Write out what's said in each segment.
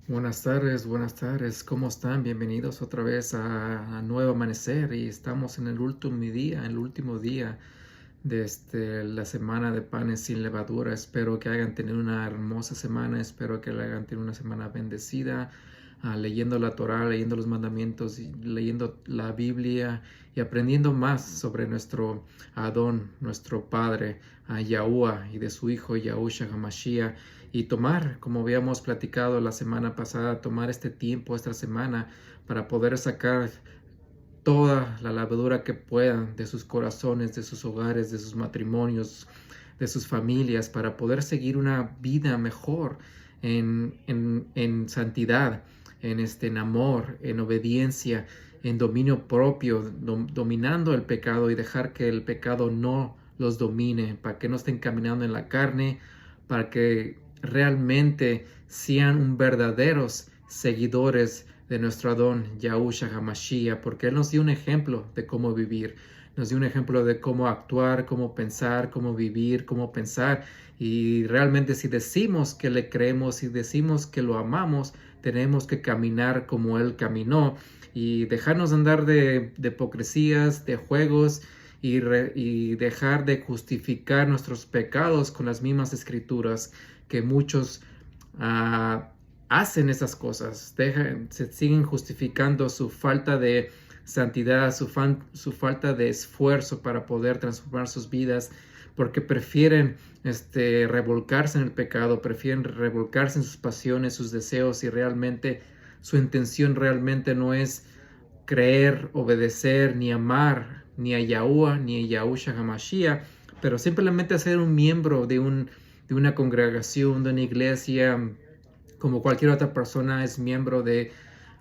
Buenas tardes, ¿cómo están? Bienvenidos otra vez a Nuevo Amanecer y estamos en el último día de la semana de panes sin levadura. Espero que hayan tenido una hermosa semana, espero que hayan tenido una semana bendecida, leyendo la Torá, leyendo los mandamientos, y leyendo la Biblia y aprendiendo más sobre nuestro Adón, nuestro Padre, Yahuwah y de su Hijo Yahushua HaMashiach. Y tomar, como habíamos platicado la semana pasada, tomar este tiempo, esta semana, para poder sacar toda la levadura que puedan de sus corazones, de sus hogares, de sus matrimonios, de sus familias, para poder seguir una vida mejor en santidad, en amor, en obediencia, en dominio propio, dominando el pecado y dejar que el pecado no los domine, para que no estén caminando en la carne, para que realmente sean un verdaderos seguidores de nuestro Adón Yahushua HaMashiach, porque Él nos dio un ejemplo de cómo vivir, nos dio un ejemplo de cómo actuar, cómo pensar, cómo vivir, cómo pensar. Y realmente si decimos que le creemos, si decimos que lo amamos, tenemos que caminar como Él caminó y dejarnos andar de hipocresías, de juegos y dejar de justificar nuestros pecados con las mismas escrituras que muchos hacen esas cosas, se siguen justificando su falta de santidad, su falta de esfuerzo para poder transformar sus vidas, porque prefieren revolcarse en el pecado, prefieren revolcarse en sus pasiones, sus deseos, y realmente su intención realmente no es creer, obedecer, ni amar ni a Yahuwah, ni a Yahushua HaMashiach, pero simplemente ser un miembro de una congregación, de una iglesia, como cualquier otra persona es miembro de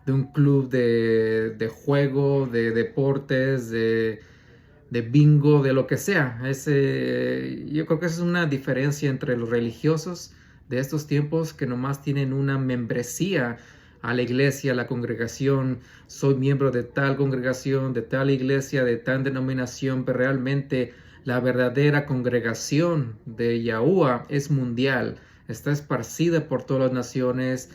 un club de juego, de deportes, de bingo, de lo que sea. Yo creo que esa es una diferencia entre los religiosos de estos tiempos, que nomás tienen una membresía a la iglesia, a la congregación. Soy miembro de tal congregación, de tal iglesia, de tal denominación, pero realmente la verdadera congregación de Yahuwah es mundial, está esparcida por todas las naciones,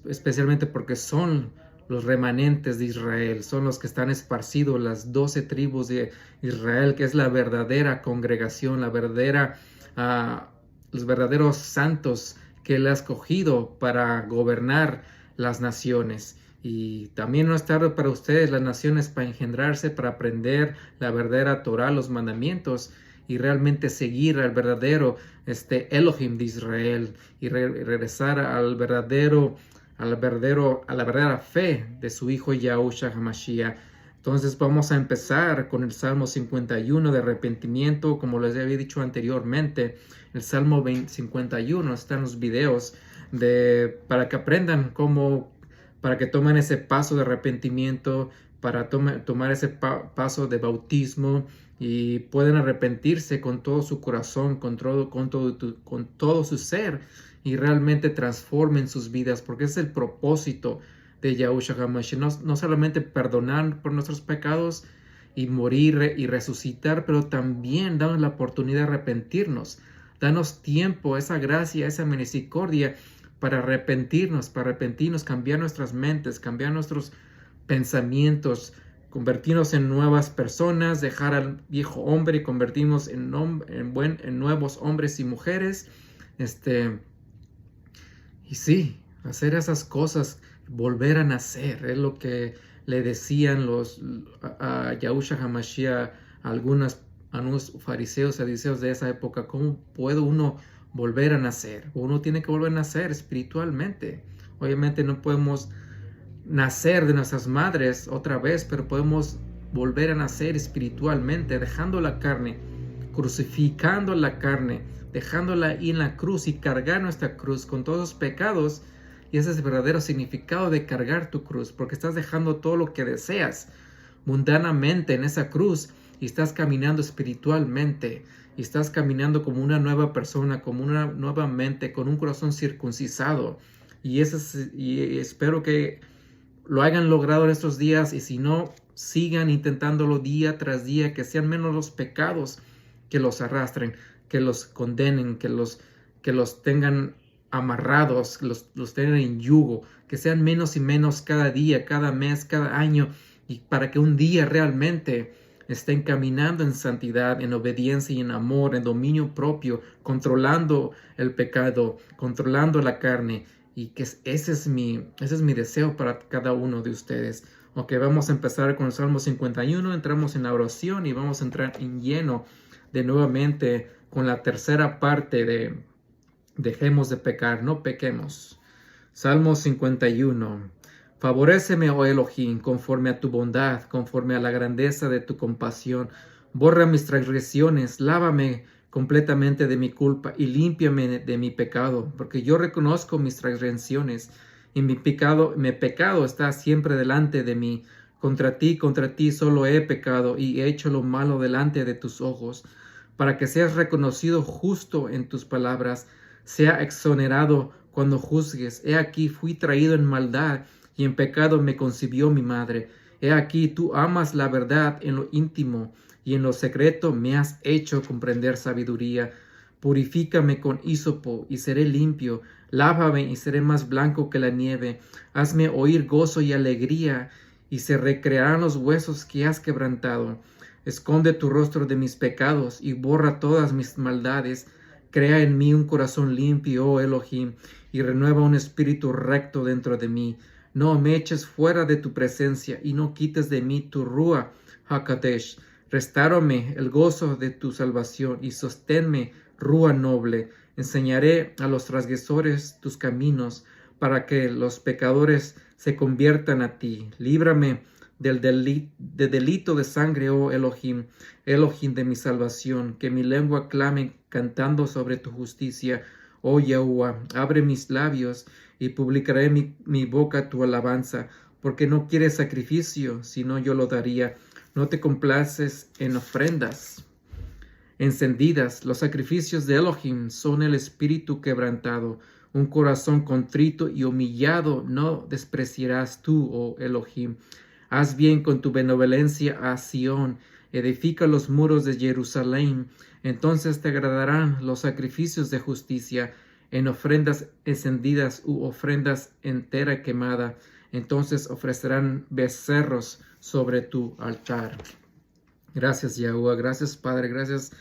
especialmente porque son los remanentes de Israel, son los que están esparcidos, las 12 tribus de Israel, que es la verdadera congregación, los verdaderos santos que Él ha escogido para gobernar las naciones. Y también no es tarde para ustedes, las naciones, para engendrarse, para aprender la verdadera Torah, los mandamientos, y realmente seguir al verdadero Elohim de Israel, y regresar a la verdadera fe de su Hijo Yahushua HaMashiach. Entonces vamos a empezar con el Salmo 51 de arrepentimiento, como les había dicho anteriormente. El Salmo 51 está en los videos para que aprendan para que tomen ese paso de arrepentimiento, para tomar ese paso de bautismo y pueden arrepentirse con todo su corazón, con todo su ser, y realmente transformen sus vidas, porque es el propósito de Yahushua HaMashiach, no solamente perdonar por nuestros pecados y morir y resucitar, pero también darnos la oportunidad de arrepentirnos. Danos tiempo, esa gracia, esa misericordia para arrepentirnos, cambiar nuestras mentes, cambiar nuestros pensamientos, convertirnos en nuevas personas, dejar al viejo hombre y convertirnos en nuevos hombres y mujeres. Y sí, hacer esas cosas, volver a nacer, es lo que le decían a Yahushua HaMashiach, a algunos fariseos, saduceos de esa época: ¿cómo puede uno volver a nacer? Uno tiene que volver a nacer espiritualmente. Obviamente no podemos nacer de nuestras madres otra vez, pero podemos volver a nacer espiritualmente, dejando la carne, crucificando la carne, dejándola ahí en la cruz, y cargar nuestra cruz con todos los pecados. Y ese es el verdadero significado de cargar tu cruz, porque estás dejando todo lo que deseas mundanamente en esa cruz y estás caminando espiritualmente, y estás caminando como una nueva persona, como una nueva mente, con un corazón circuncisado. Y espero que lo hayan logrado en estos días, y si no, sigan intentándolo día tras día, que sean menos los pecados que los arrastren, que los condenen, que los tengan amarrados, los tengan en yugo, que sean menos y menos cada día, cada mes, cada año, y para que un día realmente estén caminando en santidad, en obediencia y en amor, en dominio propio, controlando el pecado, controlando la carne, y que ese es mi deseo para cada uno de ustedes. Ok, vamos a empezar con el Salmo 51, entramos en la oración y vamos a entrar en lleno de nuevamente con la tercera parte de dejemos de pecar, no pequemos. Salmo 51. Favoréceme, oh Elohim, conforme a tu bondad, conforme a la grandeza de tu compasión. Borra mis transgresiones, lávame completamente de mi culpa y límpiame de mi pecado, porque yo reconozco mis transgresiones y mi pecado está siempre delante de mí. Contra ti solo he pecado y he hecho lo malo delante de tus ojos, para que seas reconocido justo en tus palabras, sea exonerado cuando juzgues. He aquí fui traído en maldad y en pecado me concibió mi madre. He aquí tú amas la verdad en lo íntimo y en lo secreto me has hecho comprender sabiduría. Purifícame con hísopo y seré limpio. Lávame y seré más blanco que la nieve. Hazme oír gozo y alegría y se recrearán los huesos que has quebrantado. Esconde tu rostro de mis pecados y borra todas mis maldades. Crea en mí un corazón limpio, oh Elohim, y renueva un espíritu recto dentro de mí. No me eches fuera de tu presencia y no quites de mí tu Rúa HaKadosh. Restárame el gozo de tu salvación y sosténme, Rúa noble. Enseñaré a los transgresores tus caminos para que los pecadores se conviertan a ti. Líbrame del delito de sangre, oh Elohim, Elohim de mi salvación, que mi lengua clame cantando sobre tu justicia. Oh Yahuwah, abre mis labios y publicaré mi boca tu alabanza, porque no quieres sacrificio, sino yo lo daría. No te complaces en ofrendas encendidas. Los sacrificios de Elohim son el espíritu quebrantado. Un corazón contrito y humillado no despreciarás tú, oh Elohim. Haz bien con tu benevolencia a Sión, edifica los muros de Jerusalén. Entonces te agradarán los sacrificios de justicia en ofrendas encendidas u ofrendas entera quemada. Entonces ofrecerán becerros sobre tu altar. Gracias, Yahuwah. Gracias, Padre. Gracias,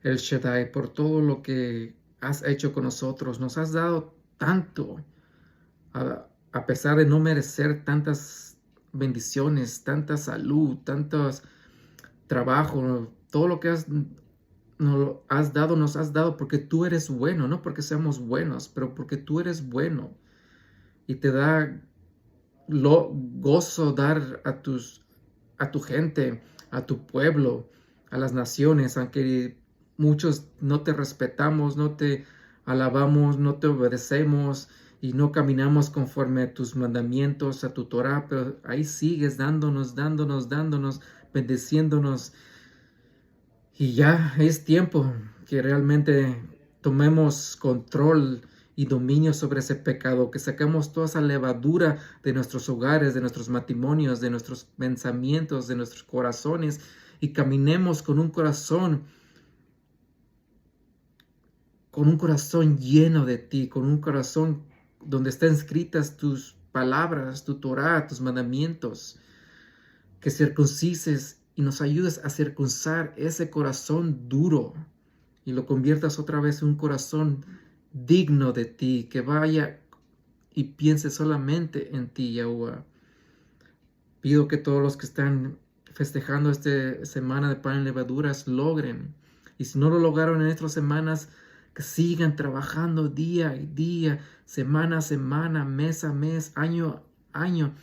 El Shaddai, por todo lo que has hecho con nosotros. Nos has dado tanto, a pesar de no merecer tantas bendiciones, tanta salud, tantos trabajo, todo lo que nos has dado porque tú eres bueno, no porque seamos buenos, pero porque tú eres bueno. Y te da gozo dar a tu gente, a tu pueblo, a las naciones, aunque muchos no te respetamos, no te alabamos, no te obedecemos y no caminamos conforme a tus mandamientos, a tu Torah, pero ahí sigues dándonos, bendeciéndonos. Y ya es tiempo que realmente tomemos control y dominio sobre ese pecado, que sacamos toda esa levadura de nuestros hogares, de nuestros matrimonios, de nuestros pensamientos, de nuestros corazones, y caminemos con un corazón lleno de ti, con un corazón donde están escritas tus palabras, tu Torah, tus mandamientos, que circuncises y nos ayudes a circuncidar ese corazón duro y lo conviertas otra vez en un corazón digno de ti, que vaya y piense solamente en ti, Yahuwah. Pido que todos los que están festejando esta semana de pan y levaduras logren, y si no lo lograron en estas semanas, que sigan trabajando día a día, semana a semana, mes a mes, año a año,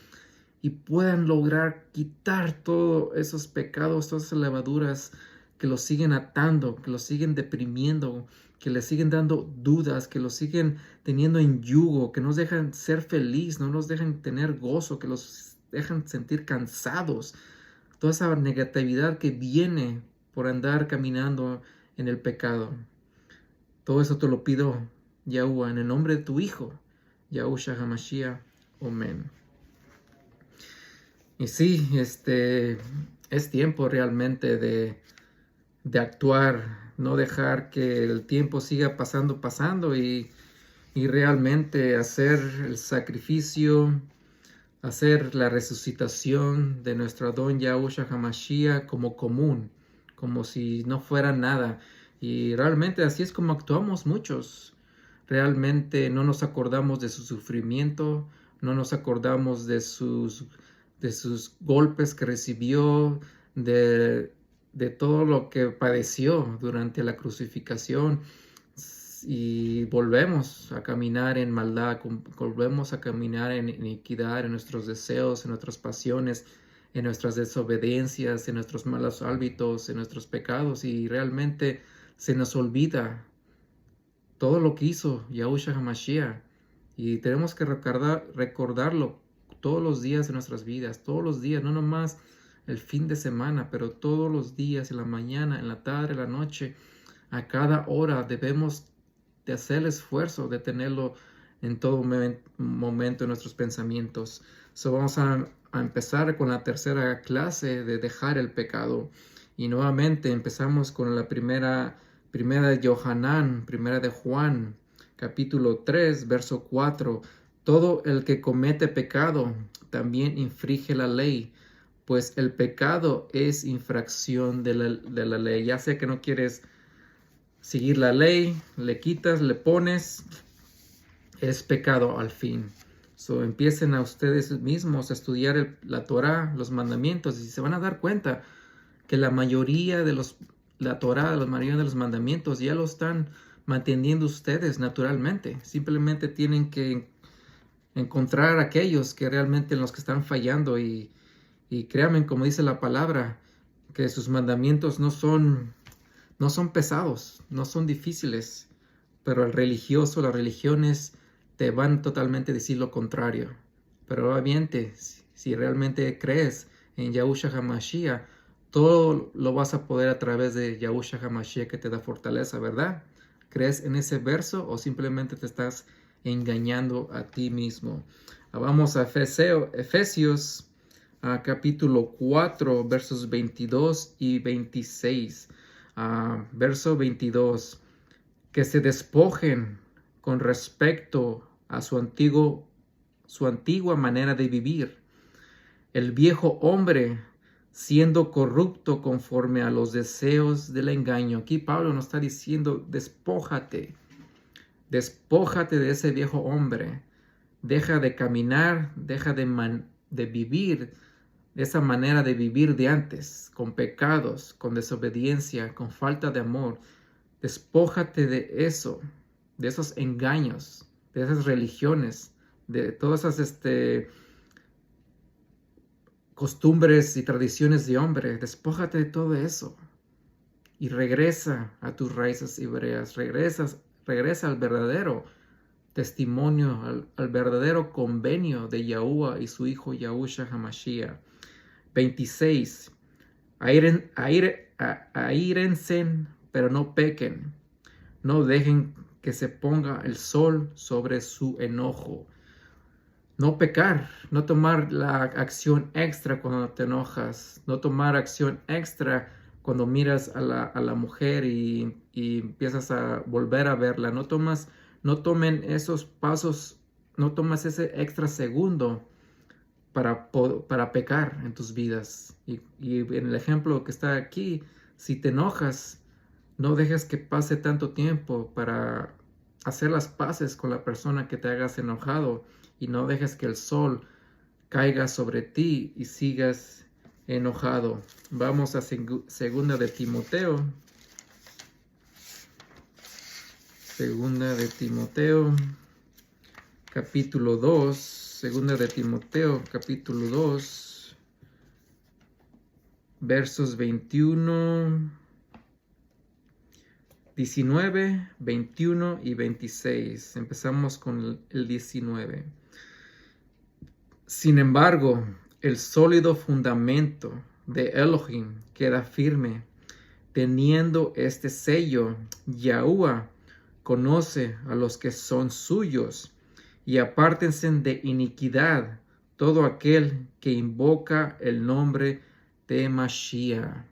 y puedan lograr quitar todos esos pecados, todas esas levaduras que los siguen atando, que los siguen deprimiendo, que les siguen dando dudas, que los siguen teniendo en yugo, que nos dejan ser feliz, no nos dejan tener gozo, que los dejan sentir cansados. Toda esa negatividad que viene por andar caminando en el pecado. Todo eso te lo pido, Yahuwah, en el nombre de tu Hijo, Yahushua HaMashiach. Amén. Y sí, es tiempo realmente de actuar, no dejar que el tiempo siga pasando y y realmente hacer el sacrificio, hacer la resucitación de nuestro Adón Yahushua HaMashiach como común, como si no fuera nada. Y realmente así es como actuamos muchos. Realmente no nos acordamos de su sufrimiento, no nos acordamos de sus golpes que recibió, de todo lo que padeció durante la crucificación. Y volvemos a caminar en maldad, volvemos a caminar en iniquidad, en nuestros deseos, en nuestras pasiones, en nuestras desobediencias, en nuestros malos hábitos, en nuestros pecados, y realmente se nos olvida todo lo que hizo Yahushua HaMashiach, y tenemos que recordarlo todos los días de nuestras vidas, todos los días, no nomás el fin de semana, pero todos los días, en la mañana, en la tarde, en la noche, a cada hora debemos de hacer el esfuerzo de tenerlo en todo momento en nuestros pensamientos. Vamos a empezar con la tercera clase de dejar el pecado. Y nuevamente empezamos con la primera de Juan, capítulo 3, verso 4. Todo el que comete pecado también infringe la ley, pues el pecado es infracción de la ley. Ya sé que no quieres seguir la ley, le quitas, le pones, es pecado al fin. Empiecen a ustedes mismos a estudiar la Torah, los mandamientos, y se van a dar cuenta que la mayoría de la Torah, la mayoría de los mandamientos ya lo están manteniendo ustedes naturalmente. Simplemente tienen que encontrar aquellos que realmente en los que están fallando, y créanme, como dice la palabra, que sus mandamientos no son pesados, no son difíciles, pero el religioso, las religiones te van totalmente a decir lo contrario. Pero obviamente, si realmente crees en Yahushua HaMashiach, todo lo vas a poder a través de Yahushua HaMashiach, que te da fortaleza, ¿verdad? ¿Crees en ese verso o simplemente te estás engañando a ti mismo? Vamos a Efesios capítulo 4, versos 22 y 26. Verso 22, que se despojen con respecto a su antigua manera de vivir, el viejo hombre siendo corrupto conforme a los deseos del engaño. Aquí Pablo nos está diciendo, despójate de ese viejo hombre, deja de caminar, deja de vivir de esa manera de vivir de antes, con pecados, con desobediencia, con falta de amor. Despójate de eso, de esos engaños, de esas religiones, de todas esas costumbres y tradiciones de hombre. Despójate de todo eso y regresa a tus raíces hebreas. Regresa al verdadero testimonio, al verdadero convenio de Yahuwah y su hijo Yahushua HaMashiach. 26. Aírense, pero no pequen. No dejen que se ponga el sol sobre su enojo. No pecar, no tomar la acción extra cuando te enojas, no tomar acción extra cuando miras a la mujer y empiezas a volver a verla. No tomen esos pasos, no tomas ese extra segundo para pecar en tus vidas. Y en el ejemplo que está aquí, si te enojas, no dejes que pase tanto tiempo para hacer las paces con la persona que te hagas enojado, y no dejes que el sol caiga sobre ti y sigas enojado. Vamos a segunda de Timoteo. Segunda de Timoteo, capítulo 2. Segunda de Timoteo, capítulo 2, versos 21, 19, 21 y 26. Empezamos con el 19. Sin embargo, el sólido fundamento de Elohim queda firme, teniendo este sello: Yahuwah conoce a los que son suyos, y apártense de iniquidad todo aquel que invoca el nombre de Mashiach.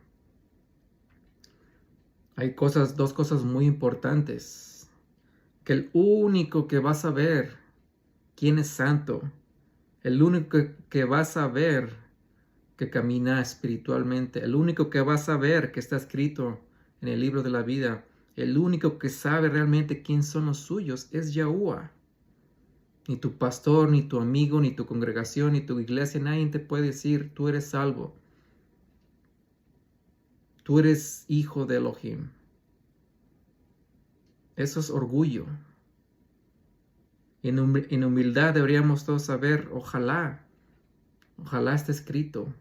Hay dos cosas muy importantes. que el único que va a saber quién es santo, el único que va a saber que camina espiritualmente, el único que va a saber que está escrito en el libro de la vida, el único que sabe realmente quién son los suyos es Yahuwah. Ni tu pastor, ni tu amigo, ni tu congregación, ni tu iglesia, nadie te puede decir, tú eres salvo. Tú eres hijo de Elohim. Eso es orgullo. En humildad deberíamos todos saber, ojalá esté escrito,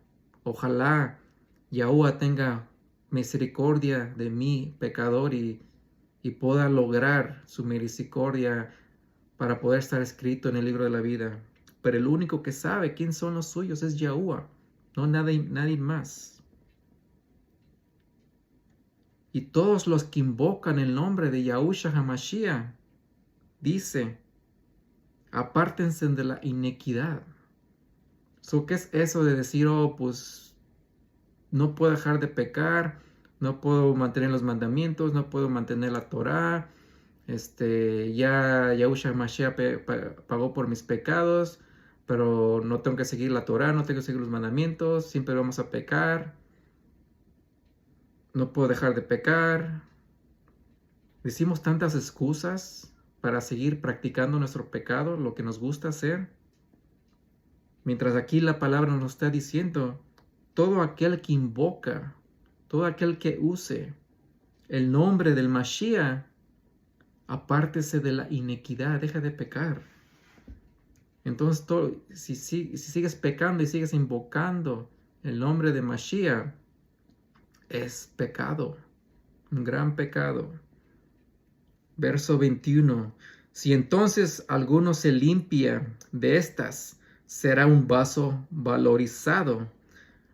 ojalá Yahuwah tenga misericordia de mí, pecador, y pueda lograr su misericordia para poder estar escrito en el libro de la vida. Pero el único que sabe quién son los suyos es Yahuwah, no nadie más. Y todos los que invocan el nombre de Yahushua HaMashiach, dice, apártense de la iniquidad. ¿Qué es eso de decir, oh, pues no puedo dejar de pecar, no puedo mantener los mandamientos, no puedo mantener la Torah, ya Yahushua HaMashiach pagó por mis pecados, pero no tengo que seguir la Torah, no tengo que seguir los mandamientos, siempre vamos a pecar, no puedo dejar de pecar? Decimos tantas excusas para seguir practicando nuestro pecado, lo que nos gusta hacer. Mientras aquí la palabra nos está diciendo, todo aquel que invoca, todo aquel que use el nombre del Mashiach, apártese de la iniquidad, deja de pecar. Entonces, si sigues pecando y sigues invocando el nombre de Mashiach, es pecado, un gran pecado. Verso 21. Si entonces alguno se limpia de estas, será un vaso valorizado,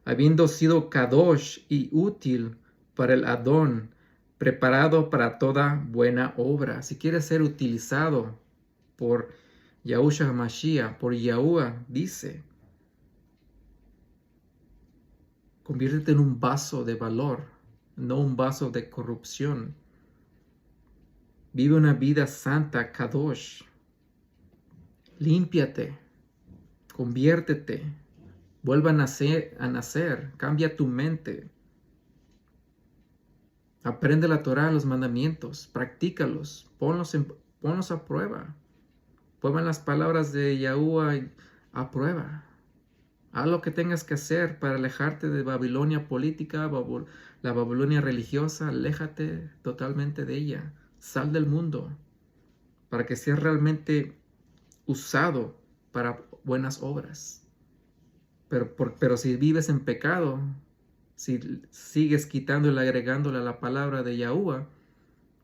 habiendo sido kadosh y útil para el Adón, preparado para toda buena obra. Si quieres ser utilizado por Yahushua HaMashiach, por Yahuwah, dice, conviértete en un vaso de valor, no un vaso de corrupción. Vive una vida santa, kadosh. Límpiate, conviértete, vuelva a nacer, cambia tu mente. Aprende la Torah, los mandamientos, practícalos, ponlos a prueba. Pongan las palabras de Yahuwah a prueba. Haz lo que tengas que hacer para alejarte de Babilonia política, la Babilonia religiosa. Aléjate totalmente de ella. Sal del mundo para que seas realmente usado para buenas obras. Pero si vives en pecado, si sigues quitándole y agregándole a la palabra de Yahuwah,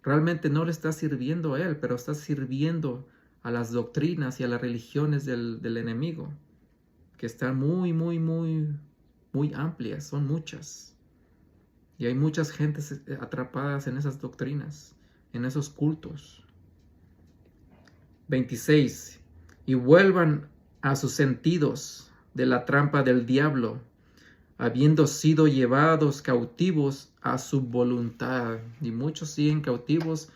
realmente no le estás sirviendo a Él, pero estás sirviendo a las doctrinas y a las religiones del enemigo, que están muy amplias, son muchas. Y hay muchas gentes atrapadas en esas doctrinas, en esos cultos. 26. Y vuelvan a sus sentidos de la trampa del diablo, habiendo sido llevados cautivos a su voluntad. Y muchos siguen cautivos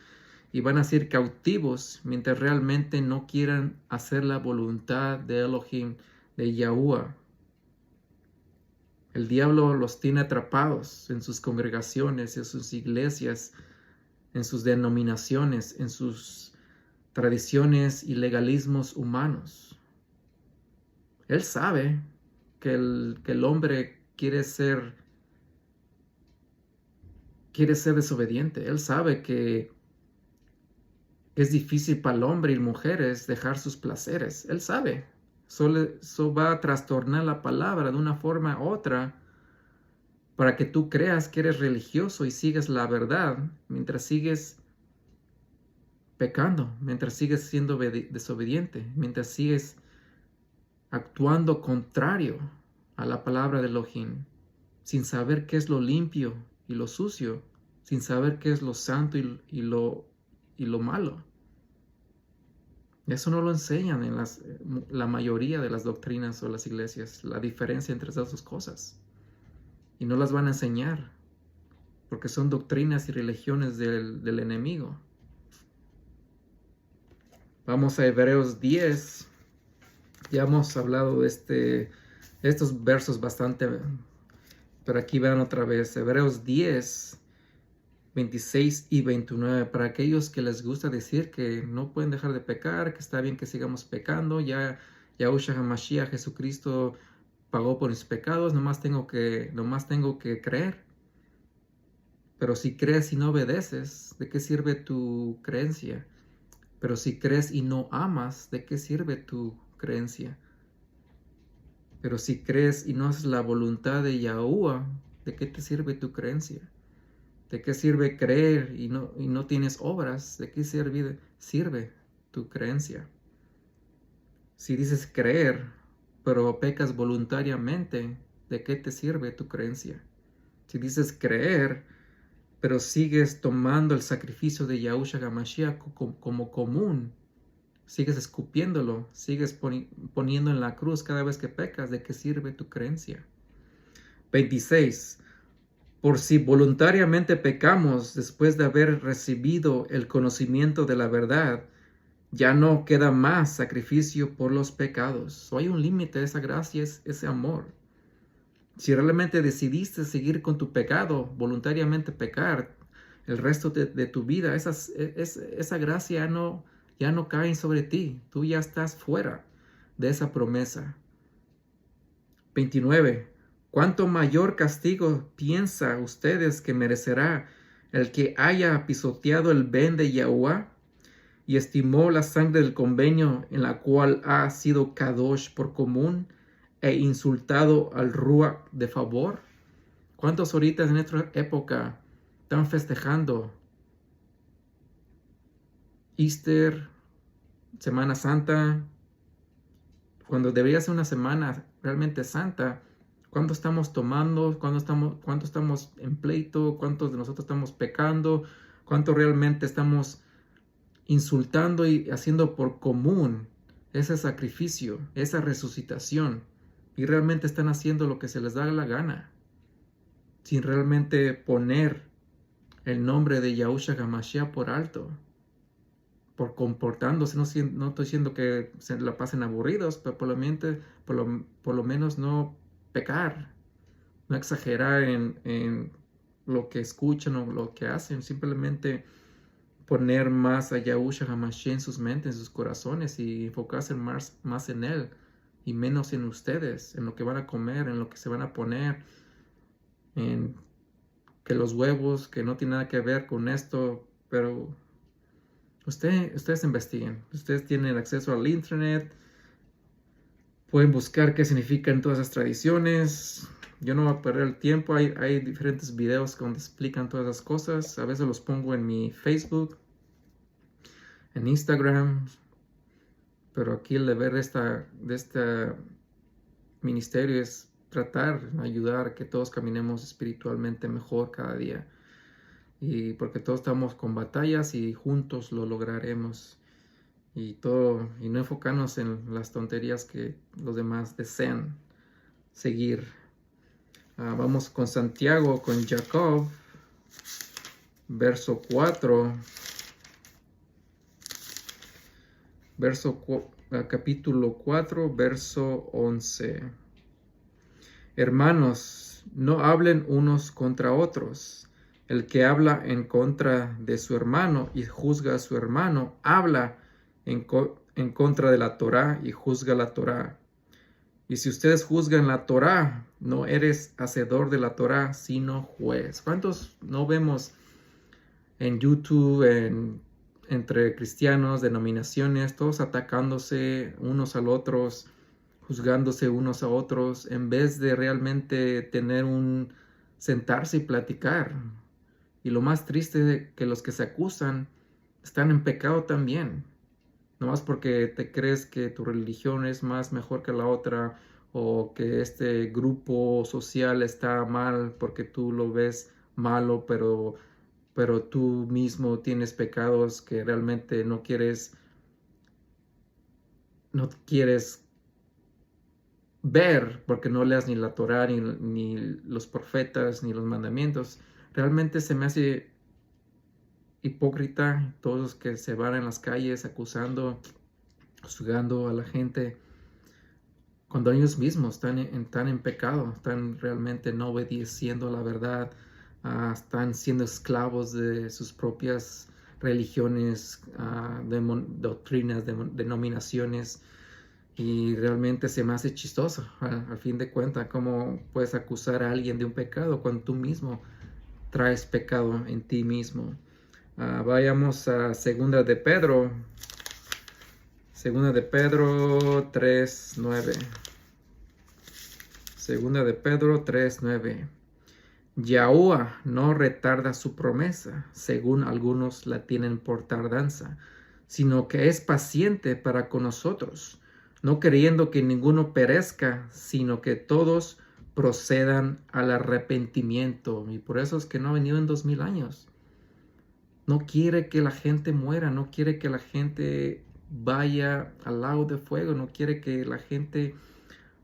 y van a ser cautivos mientras realmente no quieran hacer la voluntad de Elohim, de Yahuwah. El diablo los tiene atrapados en sus congregaciones, en sus iglesias, en sus denominaciones, en sus tradiciones y legalismos humanos. Él sabe que el hombre quiere ser desobediente. Él sabe que es difícil para el hombre y mujeres dejar sus placeres. Él sabe. Eso va a trastornar la palabra de una forma u otra para que tú creas que eres religioso y sigas la verdad mientras sigues pecando, mientras sigues siendo desobediente, mientras sigues actuando contrario a la palabra de Elohim, sin saber qué es lo limpio y lo sucio, sin saber qué es lo santo y lo malo. Eso no lo enseñan en la mayoría de las doctrinas o las iglesias, la diferencia entre esas dos cosas. Y no las van a enseñar, porque son doctrinas y religiones del enemigo. Vamos a Hebreos 10. Ya hemos hablado de estos versos bastante, pero aquí vean otra vez. Hebreos 10, 26 y 29. Para aquellos que les gusta decir que no pueden dejar de pecar, que está bien que sigamos pecando, ya Yahushua HaMashiach, Jesucristo, pagó por mis pecados, nomás tengo que creer. Pero si crees y no obedeces, ¿de qué sirve tu creencia? Pero si crees y no amas, ¿de qué sirve tu creencia? Pero si crees y no haces la voluntad de Yahuwah, ¿de qué te sirve tu creencia? ¿De qué sirve creer y no tienes obras? ¿De qué sirve tu creencia? Si dices creer, pero pecas voluntariamente, ¿de qué te sirve tu creencia? Si dices creer, pero sigues tomando el sacrificio de Yahushua HaMashiach como común, sigues escupiéndolo, sigues poniendo en la cruz cada vez que pecas, ¿de qué sirve tu creencia? 26. Por si voluntariamente pecamos después de haber recibido el conocimiento de la verdad, ya no queda más sacrificio por los pecados. Hay un límite a esa gracia, es ese amor. Si realmente decidiste seguir con tu pecado, voluntariamente pecar el resto de tu vida, esa gracia ya no cae sobre ti. Tú ya estás fuera de esa promesa. 29. ¿Cuánto mayor castigo piensa ustedes que merecerá el que haya pisoteado el ben de Yahuwah y estimó la sangre del convenio en la cual ha sido kadosh por común e insultado al Ruach de favor? ¿Cuántos ahorita en nuestra época están festejando Easter, Semana Santa, cuando debería ser una semana realmente santa? ¿Cuánto estamos tomando? ¿Cuánto estamos en pleito? ¿Cuántos de nosotros estamos pecando? ¿Cuánto realmente estamos insultando y haciendo por común ese sacrificio, esa resucitación? Y realmente están haciendo lo que se les da la gana, sin realmente poner el nombre de Yahushua HaMashiach por alto, por comportándose. No estoy diciendo que se la pasen aburridos, pero por lo menos no pecar, no exagerar en lo que escuchan o lo que hacen, simplemente poner más a Yahushua HaMashiach en sus mentes, en sus corazones, y enfocarse más en Él y menos en ustedes, en lo que van a comer, en lo que se van a poner, en que los huevos, que no tiene nada que ver con esto. Pero ustedes investiguen, ustedes tienen acceso al internet, pueden buscar qué significan todas esas tradiciones. Yo no voy a perder el tiempo, hay diferentes videos donde explican todas las cosas. A veces los pongo en mi Facebook, en Instagram, pero aquí el deber de este ministerio es tratar de ayudar a que todos caminemos espiritualmente mejor cada día. Y porque todos estamos con batallas y juntos lo lograremos. Y no enfocarnos en las tonterías que los demás desean seguir. Vamos con Santiago, con Jacob, verso 4. Capítulo 4, verso 11. Hermanos, no hablen unos contra otros. El que habla en contra de su hermano y juzga a su hermano, habla en contra de la Torá y juzga la Torá. Y si ustedes juzgan la Torá, no eres hacedor de la Torá, sino juez. ¿Cuántos no vemos en YouTube, entre cristianos, denominaciones, todos atacándose unos a los otros, juzgándose unos a otros, en vez de realmente sentarse y platicar? Y lo más triste es que los que se acusan están en pecado también. Nomás porque te crees que tu religión es más mejor que la otra, o que este grupo social está mal porque tú lo ves malo, pero tú mismo tienes pecados que realmente no quieres ver porque no leas ni la Torá, ni los profetas, ni los mandamientos. Realmente se me hace hipócrita, todos los que se van en las calles acusando, juzgando a la gente, cuando ellos mismos están en pecado, están realmente no obedeciendo la verdad, están siendo esclavos de sus propias religiones, doctrinas, denominaciones, y realmente se me hace chistoso, al fin de cuentas, cómo puedes acusar a alguien de un pecado cuando tú mismo traes pecado en ti mismo. Vayamos a Segunda de Pedro 3:9. Segunda de Pedro 3:9. Yahuwah no retarda su promesa, según algunos la tienen por tardanza, sino que es paciente para con nosotros, no queriendo que ninguno perezca, sino que todos procedan al arrepentimiento. Y por eso es que no ha venido en 2000 años. No quiere que la gente muera, no quiere que la gente vaya al lago de fuego, no quiere que la gente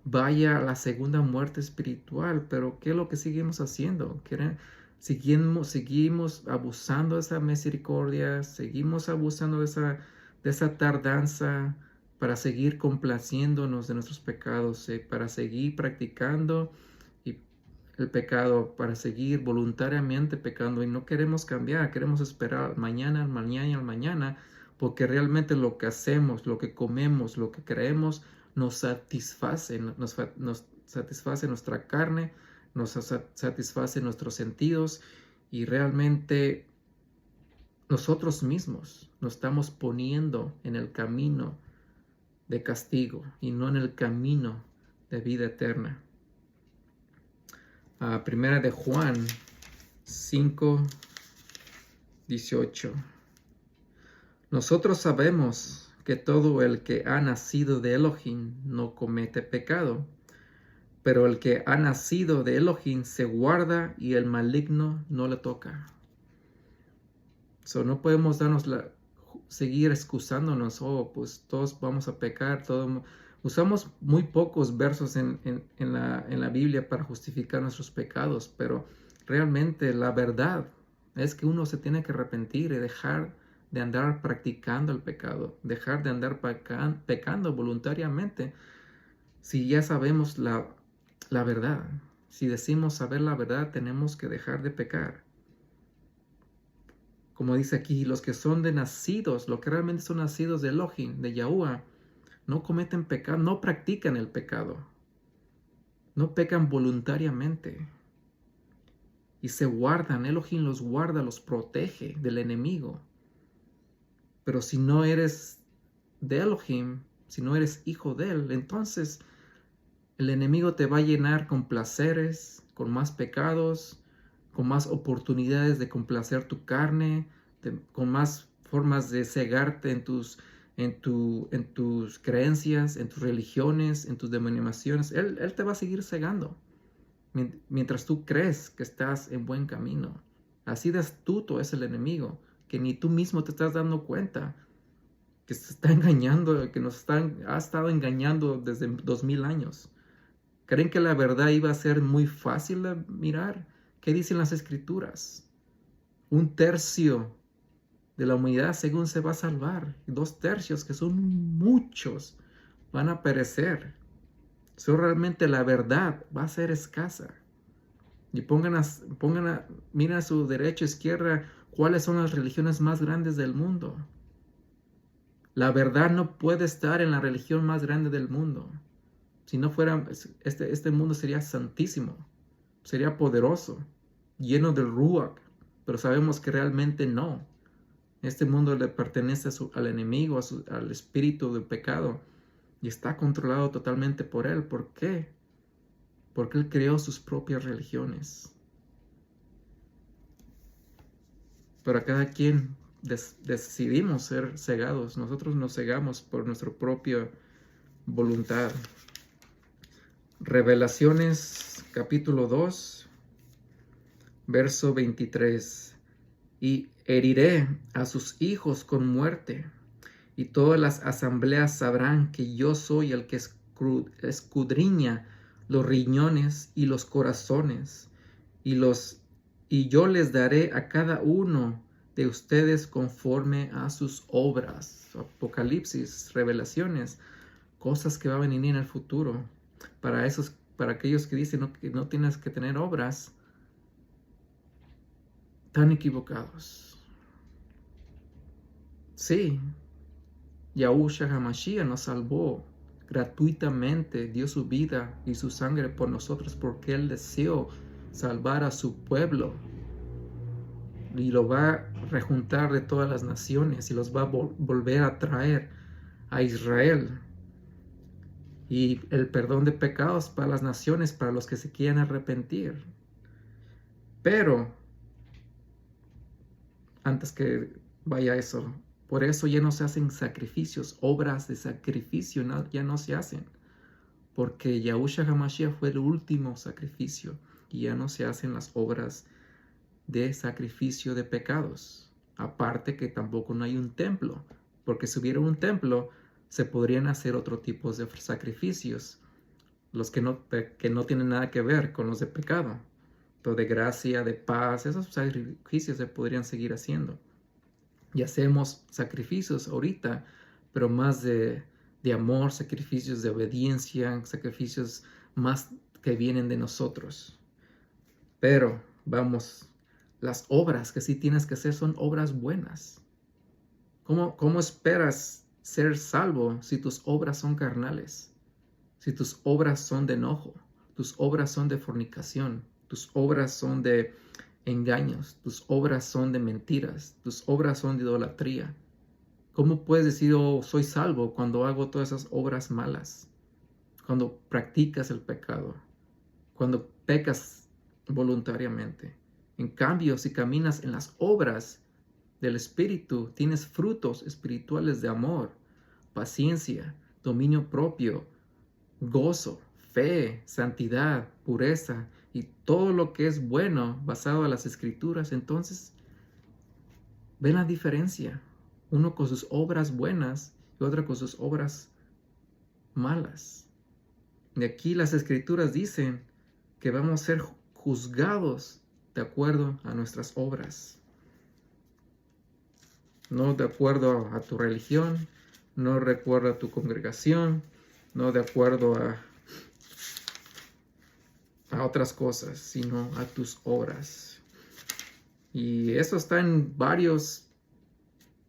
vaya a la segunda muerte espiritual. Pero ¿qué es lo que seguimos haciendo? Seguimos abusando de esa misericordia, seguimos abusando de esa tardanza para seguir complaciéndonos de nuestros pecados, para seguir practicando el pecado, para seguir voluntariamente pecando, y no queremos cambiar, queremos esperar mañana, porque realmente lo que hacemos, lo que comemos, lo que creemos, nos satisface, nos satisface nuestra carne, nos satisface nuestros sentidos, y realmente nosotros mismos nos estamos poniendo en el camino de castigo y no en el camino de vida eterna. Primera de Juan 5:18. Nosotros sabemos que todo el que ha nacido de Elohim no comete pecado, pero el que ha nacido de Elohim se guarda y el maligno no le toca. No podemos seguir excusándonos, pues todos vamos a pecar, usamos muy pocos versos en la Biblia para justificar nuestros pecados, pero realmente la verdad es que uno se tiene que arrepentir y dejar de andar practicando el pecado, dejar de andar pecando voluntariamente. Si ya sabemos la verdad, si decimos saber la verdad, tenemos que dejar de pecar. Como dice aquí, los que son nacidos, los que realmente son nacidos de Elohim, de Yahuwah, no cometen pecado, no practican el pecado, no pecan voluntariamente y se guardan. Elohim los guarda, los protege del enemigo. Pero si no eres de Elohim, si no eres hijo de él, entonces el enemigo te va a llenar con placeres, con más pecados, con más oportunidades de complacer tu carne, con más formas de cegarte en tus creencias, en tus religiones, en tus denominaciones. Él te va a seguir cegando mientras tú crees que estás en buen camino. Así de astuto es el enemigo, que ni tú mismo te estás dando cuenta que se está engañando, que ha estado engañando desde 2000 años. ¿Creen que la verdad iba a ser muy fácil de mirar? ¿Qué dicen las escrituras? 1/3 de la humanidad según se va a salvar, y 2/3, que son muchos, van a perecer. Realmente la verdad va a ser escasa. Y miren a su derecha, izquierda, cuáles son las religiones más grandes del mundo. La verdad no puede estar en la religión más grande del mundo. Si no fuera, este mundo sería santísimo, sería poderoso, lleno del Ruach, pero sabemos que realmente no. Este mundo le pertenece al enemigo, al espíritu del pecado, y está controlado totalmente por él. ¿Por qué? Porque él creó sus propias religiones. Pero cada quien decidimos ser cegados. Nosotros nos cegamos por nuestra propia voluntad. Revelaciones capítulo 2, verso 23. Y heriré a sus hijos con muerte, y todas las asambleas sabrán que yo soy el que escudriña los riñones y los corazones, y yo les daré a cada uno de ustedes conforme a sus obras. Apocalipsis, revelaciones, cosas que va a venir en el futuro. Para aquellos que dicen que no tienes que tener obras, están equivocados. Sí, Yahushua HaMashiach nos salvó gratuitamente, dio su vida y su sangre por nosotros porque Él deseó salvar a su pueblo y lo va a rejuntar de todas las naciones y los va a volver a traer a Israel. Y el perdón de pecados para las naciones, para los que se quieran arrepentir. Pero, antes que vaya eso, por eso ya no se hacen sacrificios, obras de sacrificio ya no se hacen. Porque Yahushua HaMashiach fue el último sacrificio y ya no se hacen las obras de sacrificio de pecados. Aparte que tampoco no hay un templo, porque si hubiera un templo, se podrían hacer otro tipo de sacrificios, los que no tienen nada que ver con los de pecado, pero de gracia, de paz, esos sacrificios se podrían seguir haciendo. Y hacemos sacrificios ahorita, pero más de amor, sacrificios de obediencia, sacrificios más que vienen de nosotros. Pero, vamos, las obras que sí tienes que hacer son obras buenas. ¿Cómo esperas ser salvo si tus obras son carnales? Si tus obras son de enojo, tus obras son de fornicación, tus obras son de engaños, tus obras son de mentiras, tus obras son de idolatría. ¿Cómo puedes decir, oh, soy salvo cuando hago todas esas obras malas? Cuando practicas el pecado, cuando pecas voluntariamente. En cambio, si caminas en las obras del Espíritu, tienes frutos espirituales de amor, paciencia, dominio propio, gozo, fe, santidad, pureza y todo lo que es bueno basado en las Escrituras. Entonces, ven la diferencia. Uno con sus obras buenas y otro con sus obras malas. Y aquí las Escrituras dicen que vamos a ser juzgados de acuerdo a nuestras obras. No de acuerdo a tu religión, no de acuerdo a tu congregación, no de acuerdo a otras cosas, sino a tus obras. Y eso está en varias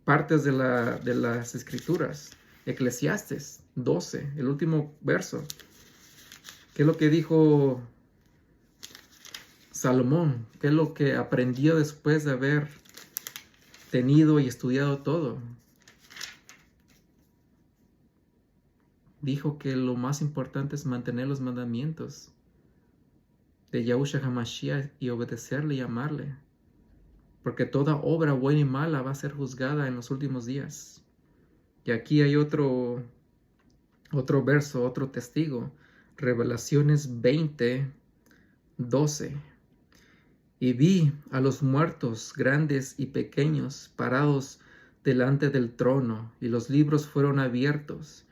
partes de las Escrituras. Eclesiastes 12, el último verso. ¿Qué es lo que dijo Salomón? ¿Qué es lo que aprendió después de haber tenido y estudiado todo? Dijo que lo más importante es mantener los mandamientos de Yahushua HaMashiach y obedecerle y amarle. Porque toda obra buena y mala va a ser juzgada en los últimos días. Y aquí hay otro verso, otro testigo. Revelaciones 20, 12. Y vi a los muertos, grandes y pequeños, parados delante del trono, y los libros fueron abiertos.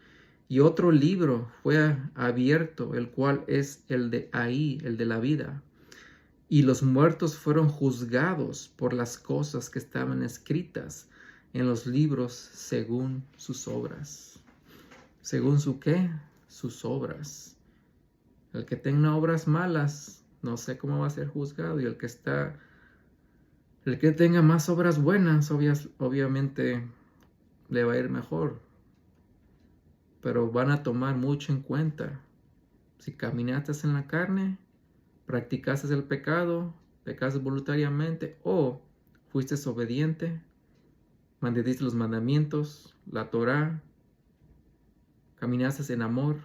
Y otro libro fue abierto, el cual es el de ahí, el de la vida. Y los muertos fueron juzgados por las cosas que estaban escritas en los libros según sus obras. ¿Según su qué? Sus obras. El que tenga obras malas, no sé cómo va a ser juzgado. Y el que tenga más obras buenas, obviamente le va a ir mejor. Pero van a tomar mucho en cuenta. Si caminaste en la carne, practicaste el pecado, pecaste voluntariamente o fuiste obediente, mantuviste los mandamientos, la Torá, caminaste en amor,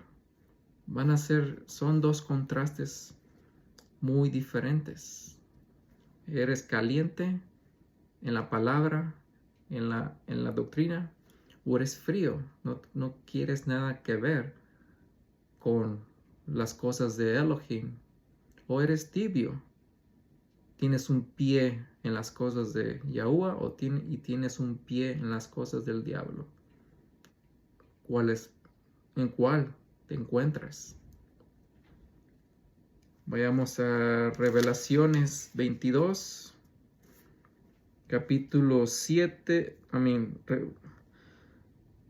son dos contrastes muy diferentes. Eres caliente en la palabra, en la doctrina, o eres frío, no quieres nada que ver con las cosas de Elohim, o eres tibio, tienes un pie en las cosas de Yahuwah y tienes un pie en las cosas del diablo. ¿En cuál te encuentras? Vayamos a Revelaciones 22. capítulo 7,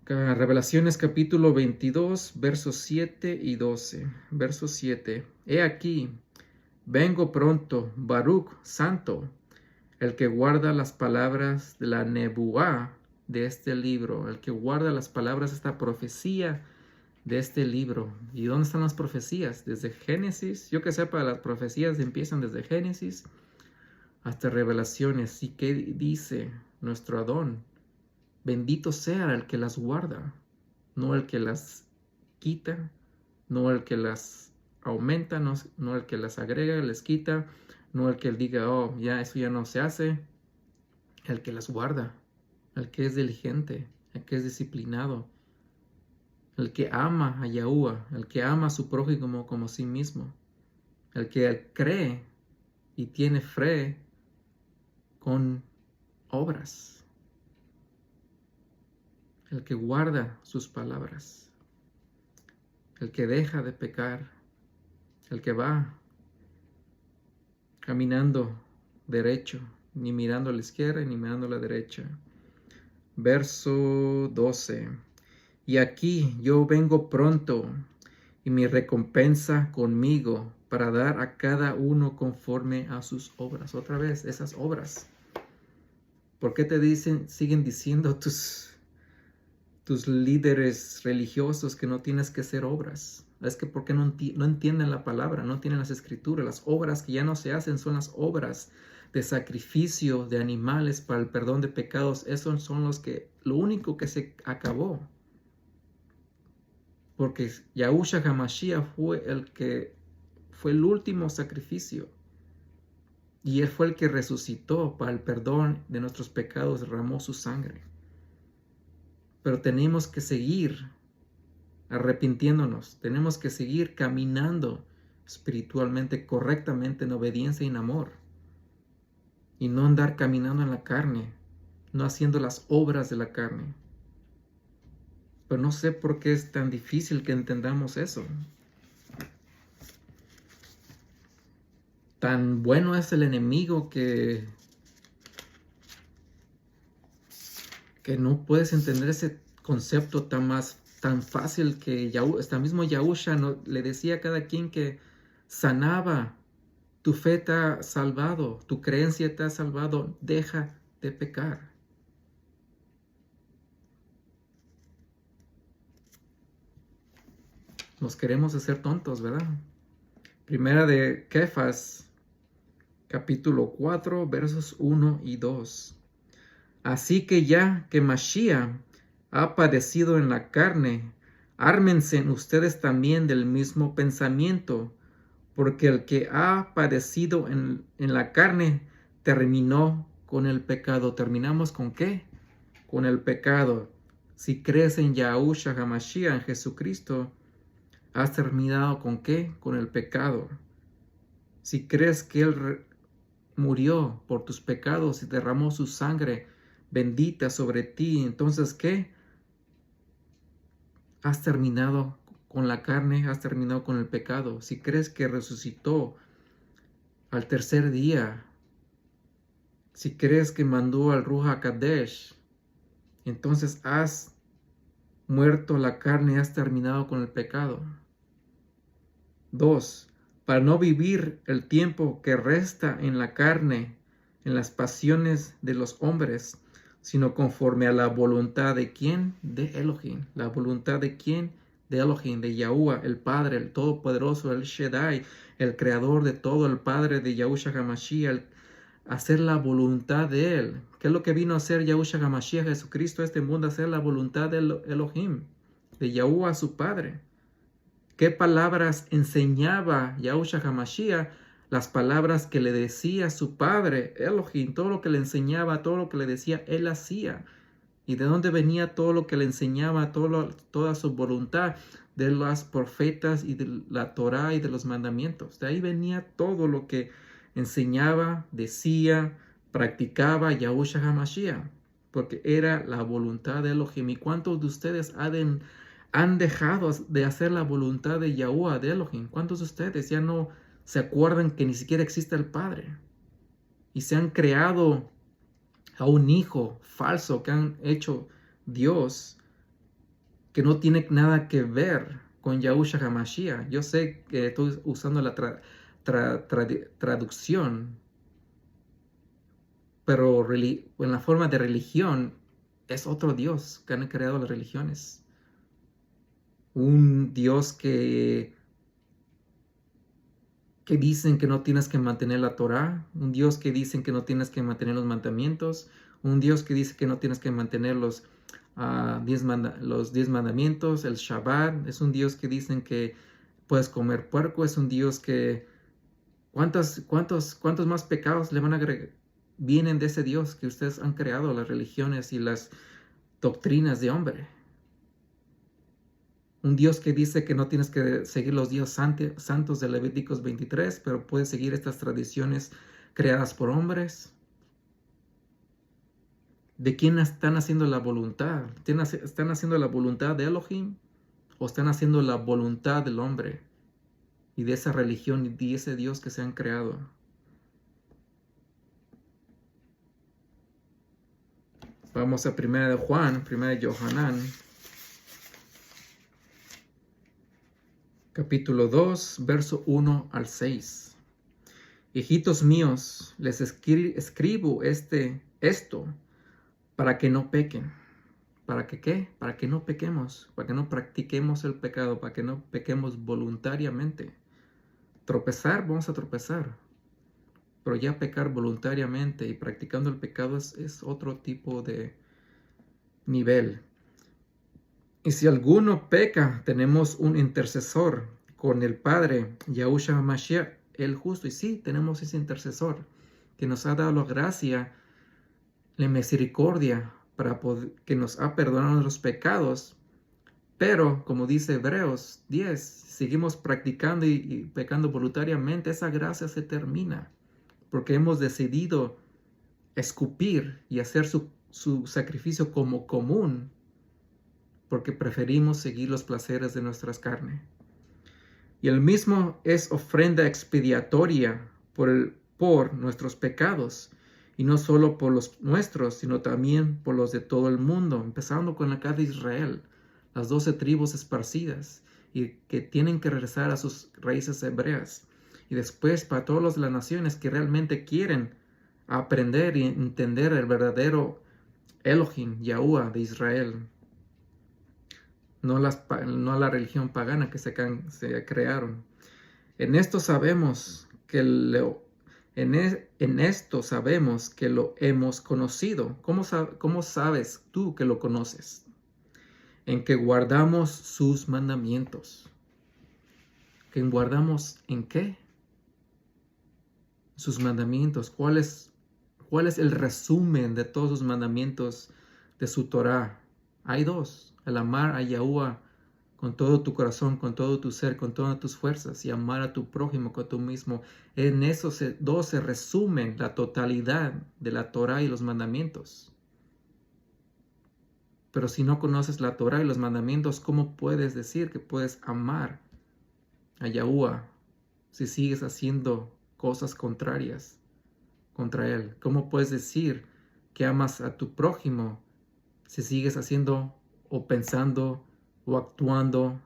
Revelaciones capítulo 22, versos 7 y 12. Verso 7. He aquí, vengo pronto, Baruch, santo, el que guarda las palabras de la nebuá de este libro, el que guarda las palabras de esta profecía de este libro. ¿Y dónde están las profecías? Desde Génesis. Yo que sepa, las profecías empiezan desde Génesis hasta Revelaciones. ¿Y qué dice nuestro Adón? Bendito sea el que las guarda, no el que las quita, no el que las aumenta, no el que las agrega, les quita, no el que diga, oh, ya eso ya no se hace, el que las guarda, el que es diligente, el que es disciplinado, el que ama a Yahuwah, el que ama a su prójimo como a sí mismo, el que cree y tiene fe con obras, el que guarda sus palabras, el que deja de pecar, el que va caminando derecho, ni mirando a la izquierda ni mirando a la derecha. Verso 12. Y aquí yo vengo pronto, y mi recompensa conmigo, para dar a cada uno conforme a sus obras. Otra vez, esas obras. ¿Por qué te siguen diciendo tus líderes religiosos que no tienes que hacer obras? Es que porque no entienden la palabra, no tienen las escrituras. Las obras que ya no se hacen son las obras de sacrificio de animales para el perdón de pecados. Esos son lo único que se acabó. Porque Yahushua HaMashiach fue el último sacrificio. Y Él fue el que resucitó para el perdón de nuestros pecados, derramó su sangre. Pero tenemos que seguir arrepintiéndonos, tenemos que seguir caminando espiritualmente, correctamente, en obediencia y en amor. Y no andar caminando en la carne, no haciendo las obras de la carne. Pero no sé por qué es tan difícil que entendamos eso. Tan bueno es el enemigo que no puedes entender ese concepto tan fácil que hasta mismo Yahusha le decía a cada quien que sanaba. Tu fe te ha salvado, tu creencia te ha salvado, deja de pecar. Nos queremos hacer tontos, ¿verdad? Primera de Kefas, capítulo 4, versos 1 y 2. Así que ya que Mashiach ha padecido en la carne, ármense ustedes también del mismo pensamiento, porque el que ha padecido en la carne terminó con el pecado. ¿Terminamos con qué? Con el pecado. Si crees en Yahushua HaMashiach, en Jesucristo, ¿has terminado con qué? Con el pecado. Si crees que Él murió por tus pecados y derramó su sangre bendita sobre ti, entonces ¿qué? Has terminado con la carne, has terminado con el pecado. Si crees que resucitó al tercer día, si crees que mandó al Ruach HaKodesh, entonces has muerto la carne, has terminado con el pecado. 2. Para no vivir el tiempo que resta en la carne, en las pasiones de los hombres, sino conforme a la voluntad de ¿quién? De Elohim. ¿La voluntad de quién? De Elohim, de Yahuwah, el Padre, el Todopoderoso, el Shaddai, el Creador de todo, el Padre de Yahushua HaMashiach, hacer la voluntad de Él. ¿Qué es lo que vino a hacer Yahushua HaMashiach, Jesucristo, a este mundo? Hacer la voluntad de Elohim, de Yahuwah, su Padre. ¿Qué palabras enseñaba Yahushua HaMashiach? Las palabras que le decía su padre, Elohim, todo lo que le enseñaba, todo lo que le decía, él hacía. ¿Y de dónde venía todo lo que le enseñaba, toda su voluntad? De los profetas y de la Torah y de los mandamientos. De ahí venía todo lo que enseñaba, decía, practicaba Yahushua HaMashiach. Porque era la voluntad de Elohim. ¿Y cuántos de ustedes han dejado de hacer la voluntad de Yahuwah, de Elohim? ¿Cuántos de ustedes ya no se acuerdan que ni siquiera existe el Padre? Y se han creado a un hijo falso que han hecho Dios, que no tiene nada que ver con Yahushua HaMashiach. Yo sé que estoy usando la traducción, pero en la forma de religión es otro Dios que han creado las religiones. Un Dios que dicen que no tienes que mantener la Torá, un Dios que dicen que no tienes que mantener los mandamientos, un Dios que dice que no tienes que mantener los 10 mandamientos, el Shabbat, es un Dios que dicen que puedes comer puerco, es un Dios que... ¿Cuántos más pecados le van a agregar? Vienen de ese Dios que ustedes han creado, las religiones y las doctrinas de hombre. Un Dios que dice que no tienes que seguir los días santos de Levíticos 23, pero puedes seguir estas tradiciones creadas por hombres. ¿De quién están haciendo la voluntad? ¿Están haciendo la voluntad de Elohim o están haciendo la voluntad del hombre y de esa religión y de ese Dios que se han creado? Vamos a 1 de Juan, 1 de Yohanan, capítulo 2, verso 1 al 6. Hijitos míos, les escribo esto para que no pequen. ¿Para que qué? Para que no pequemos, para que no practiquemos el pecado, para que no pequemos voluntariamente. Tropezar, vamos a tropezar. Pero ya pecar voluntariamente y practicando el pecado es otro tipo de nivel. Y si alguno peca, tenemos un intercesor con el Padre, Yahushua HaMashiach, el justo. Y sí, tenemos ese intercesor que nos ha dado la gracia, la misericordia, que nos ha perdonado los pecados. Pero, como dice Hebreos 10, seguimos practicando y pecando voluntariamente, esa gracia se termina. Porque hemos decidido escupir y hacer su sacrificio como común, porque preferimos seguir los placeres de nuestras carnes. Y el mismo es ofrenda expiatoria por nuestros pecados, y no solo por los nuestros, sino también por los de todo el mundo, empezando con la casa de Israel, las 12 tribus esparcidas, y que tienen que regresar a sus raíces hebreas, y después para todas las naciones que realmente quieren aprender y entender el verdadero Elohim, Yahuwah de Israel, no la religión pagana que se crearon. En esto sabemos que en esto sabemos que lo hemos conocido. ¿Cómo sabes tú que lo conoces? En que guardamos sus mandamientos. ¿Que guardamos en qué? Sus mandamientos. ¿Cuál es el resumen de todos los mandamientos de su Torah? Hay dos. El amar a Yahuwah con todo tu corazón, con todo tu ser, con todas tus fuerzas, y amar a tu prójimo con tú mismo. En esos dos se resumen la totalidad de la Torah y los mandamientos. Pero si no conoces la Torah y los mandamientos, ¿cómo puedes decir que puedes amar a Yahuwah si sigues haciendo cosas contrarias contra Él? ¿Cómo puedes decir que amas a tu prójimo si sigues haciendo o pensando o actuando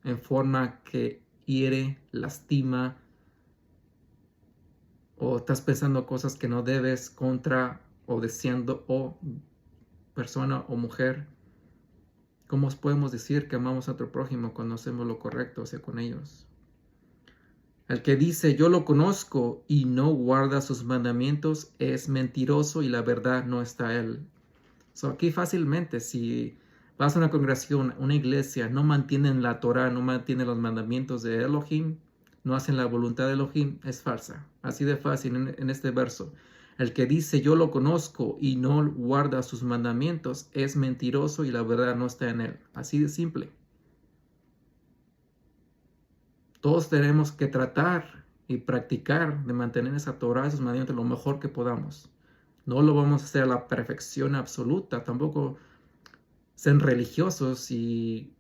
en forma que hiere, lastima, o estás pensando cosas que no debes contra o deseando o persona o mujer? ¿Cómo podemos decir que amamos a nuestro prójimo cuando hacemos lo correcto hacia con ellos? El que dice yo lo conozco y no guarda sus mandamientos es mentiroso y la verdad no está en él. Aquí fácilmente, si vas a una congregación, una iglesia, no mantienen la Torah, no mantienen los mandamientos de Elohim, no hacen la voluntad de Elohim, es falsa. Así de fácil en este verso. El que dice yo lo conozco y no guarda sus mandamientos es mentiroso y la verdad no está en él. Así de simple. Todos tenemos que tratar y practicar de mantener esa Torah, esos mandamientos lo mejor que podamos. No lo vamos a hacer a la perfección absoluta, tampoco sean religiosos y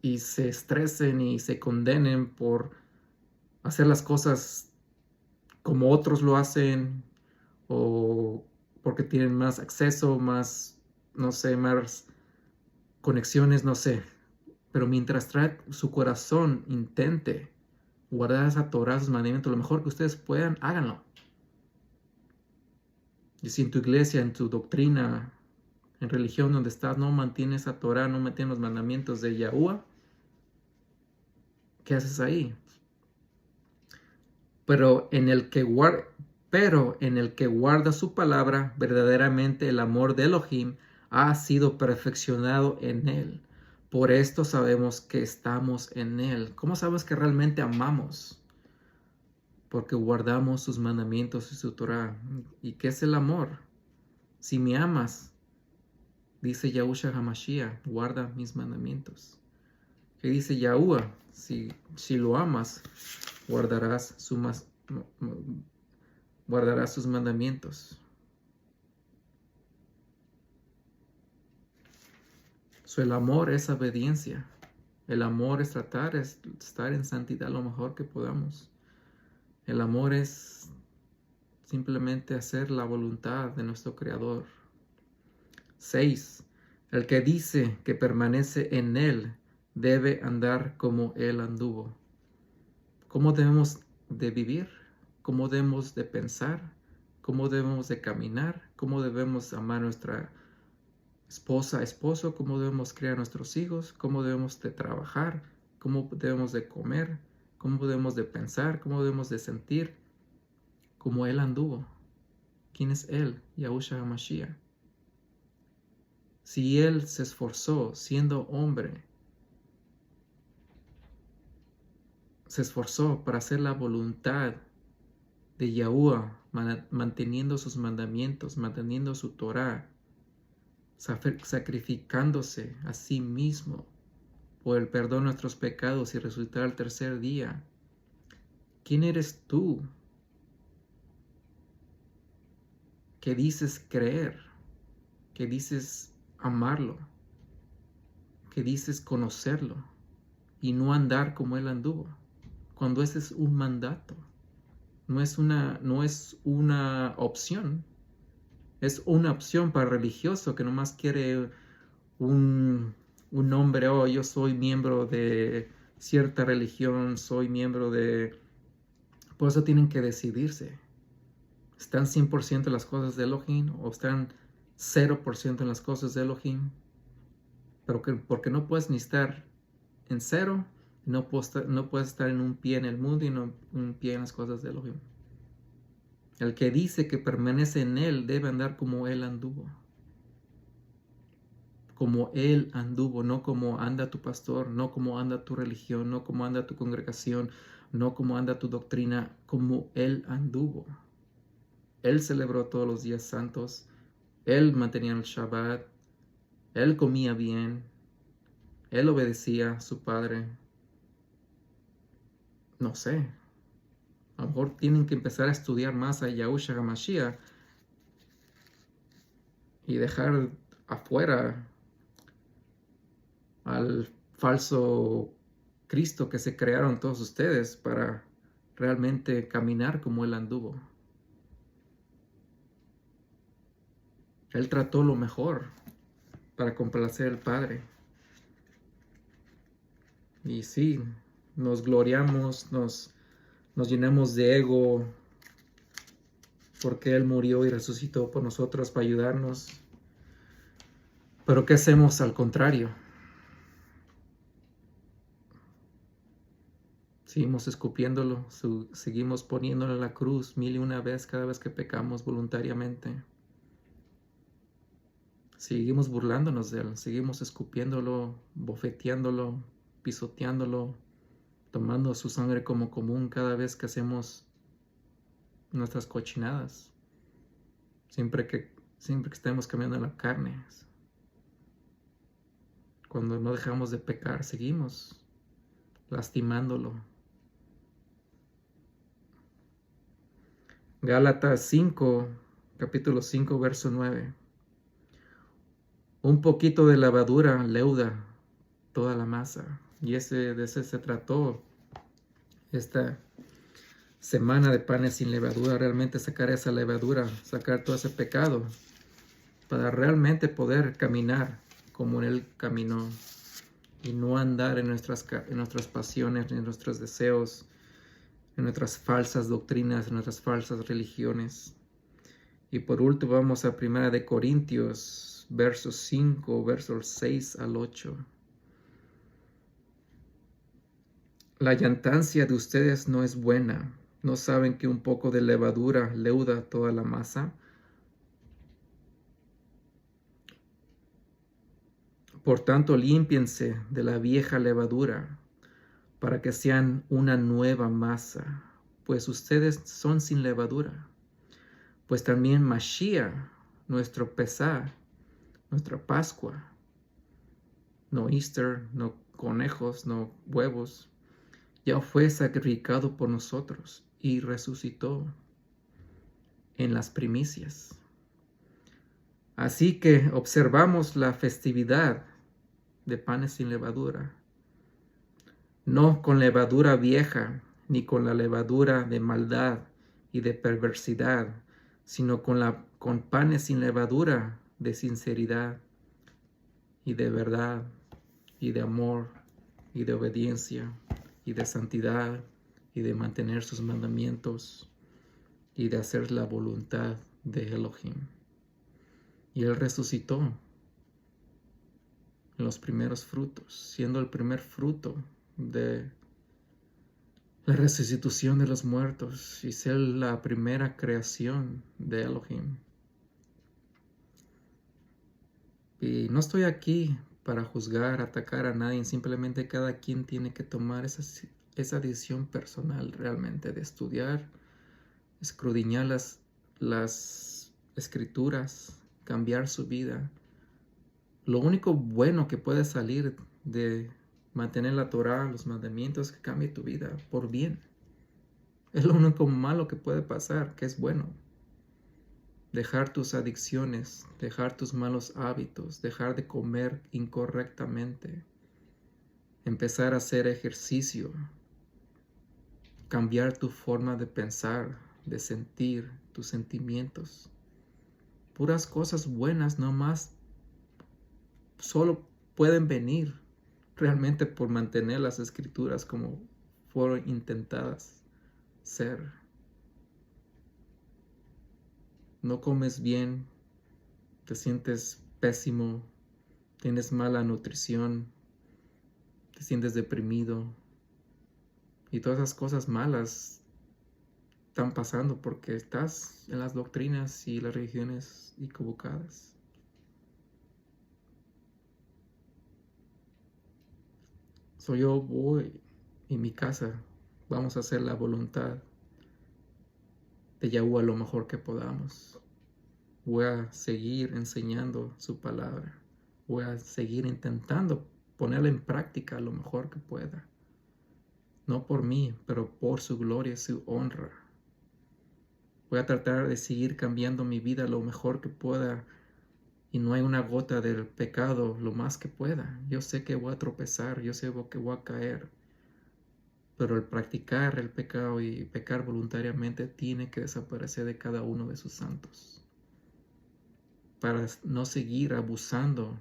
se estresen y se condenen por hacer las cosas como otros lo hacen, o porque tienen más acceso, más, no sé, más conexiones, no sé. Pero mientras trae su corazón, intente guardar esa Torah, sus mandamientos, lo mejor que ustedes puedan, háganlo. Y si en tu iglesia, en tu doctrina, en religión donde estás, no mantienes esa Torah, no mantienes los mandamientos de Yahuwah, ¿qué haces ahí? Pero en el que guarda su palabra, verdaderamente el amor de Elohim ha sido perfeccionado en él. Por esto sabemos que estamos en él. ¿Cómo sabes que realmente amamos? Porque guardamos sus mandamientos y su Torah. ¿Y qué es el amor? Si me amas, dice Yahushua HaMashiach, guarda mis mandamientos. ¿Qué dice Yahuwah? Si lo amas, guardarás sus mandamientos. El amor es obediencia. El amor es estar en santidad lo mejor que podamos. El amor es simplemente hacer la voluntad de nuestro Creador. 6. El que dice que permanece en Él debe andar como Él anduvo. ¿Cómo debemos de vivir? ¿Cómo debemos de pensar? ¿Cómo debemos de caminar? ¿Cómo debemos amar a nuestra esposa, esposo? ¿Cómo debemos criar a nuestros hijos? ¿Cómo debemos de trabajar? ¿Cómo debemos de comer? ¿Cómo debemos de pensar? ¿Cómo debemos de sentir? Como Él anduvo. ¿Quién es Él? Yahushua HaMashiach. Si Él se esforzó siendo hombre, se esforzó para hacer la voluntad de Yahuwah, manteniendo sus mandamientos, manteniendo su Torah, sacrificándose a sí mismo por el perdón de nuestros pecados y resucitar al tercer día. ¿Quién eres tú que dices creer, que dices amarlo, que dices conocerlo y no andar como Él anduvo? Cuando ese es un mandato, no es una opción. Es una opción para el religioso que nomás quiere un nombre. Oh, yo soy miembro de cierta religión, soy miembro de... Por eso tienen que decidirse. ¿Están 100% en las cosas de Elohim o están 0% en las cosas de Elohim? Pero porque no puedes ni estar en 0, no puedes estar en un pie en el mundo y no un pie en las cosas de Elohim. El que dice que permanece en Él debe andar como Él anduvo. Como Él anduvo, no como anda tu pastor, no como anda tu religión, no como anda tu congregación, no como anda tu doctrina, como Él anduvo. Él celebró todos los días santos, Él mantenía el Shabbat, Él comía bien, Él obedecía a su Padre. No sé, a lo mejor tienen que empezar a estudiar más a Yahushua HaMashiach y dejar afuera al falso Cristo que se crearon todos ustedes para realmente caminar como Él anduvo. Él trató lo mejor para complacer al Padre. Y sí, nos gloriamos, nos llenamos de ego porque Él murió y resucitó por nosotros para ayudarnos. Pero ¿qué hacemos al contrario? Seguimos escupiéndolo, seguimos poniéndolo en la cruz 1001 veces cada vez que pecamos voluntariamente. Seguimos burlándonos de Él, seguimos escupiéndolo, bofeteándolo, pisoteándolo, tomando su sangre como común cada vez que hacemos nuestras cochinadas. Siempre que estemos cambiando la carne. Cuando no dejamos de pecar, seguimos lastimándolo. Gálatas 5, capítulo 5, verso 9. Un poquito de levadura leuda toda la masa. Y de ese se trató esta semana de panes sin levadura, realmente sacar esa levadura, sacar todo ese pecado, para realmente poder caminar como Él caminó y no andar en nuestras pasiones, en nuestros deseos, en nuestras falsas doctrinas, en nuestras falsas religiones. Y por último vamos a 1 de Corintios, versos 5, versos 6 al 8. La llantancia de ustedes no es buena. ¿No saben que un poco de levadura leuda toda la masa? Por tanto, límpiense de la vieja levadura, para que sean una nueva masa, pues ustedes son sin levadura. Pues también Mashiach, nuestro Pesaj, nuestra Pascua, no Easter, no conejos, no huevos, ya fue sacrificado por nosotros y resucitó en las primicias. Así que observamos la festividad de panes sin levadura, no con levadura vieja, ni con la levadura de maldad y de perversidad, sino con panes sin levadura de sinceridad y de verdad y de amor y de obediencia y de santidad y de mantener sus mandamientos y de hacer la voluntad de Elohim. Y Él resucitó en los primeros frutos, siendo el primer fruto de la resucitación de los muertos y ser la primera creación de Elohim. Y no estoy aquí para juzgar, atacar a nadie, simplemente cada quien tiene que tomar esa decisión personal realmente de estudiar, escudriñar las escrituras, cambiar su vida. Lo único bueno que puede salir de mantener la Torah, los mandamientos, es que cambie tu vida por bien. Es lo único malo que puede pasar, que es bueno. Dejar tus adicciones, dejar tus malos hábitos, dejar de comer incorrectamente, empezar a hacer ejercicio, cambiar tu forma de pensar, de sentir, tus sentimientos. Puras cosas buenas nomás solo pueden venir realmente por mantener las escrituras como fueron intentadas ser. No comes bien, te sientes pésimo, tienes mala nutrición, te sientes deprimido y todas esas cosas malas están pasando porque estás en las doctrinas y las religiones equivocadas. Yo voy en mi casa, vamos a hacer la voluntad de Yahuwah lo mejor que podamos. Voy a seguir enseñando su palabra. Voy a seguir intentando ponerla en práctica lo mejor que pueda. No por mí, pero por su gloria y su honra. Voy a tratar de seguir cambiando mi vida lo mejor que pueda y no hay una gota del pecado lo más que pueda. Yo sé que voy a tropezar, yo sé que voy a caer, pero el practicar el pecado y pecar voluntariamente tiene que desaparecer de cada uno de sus santos para no seguir abusando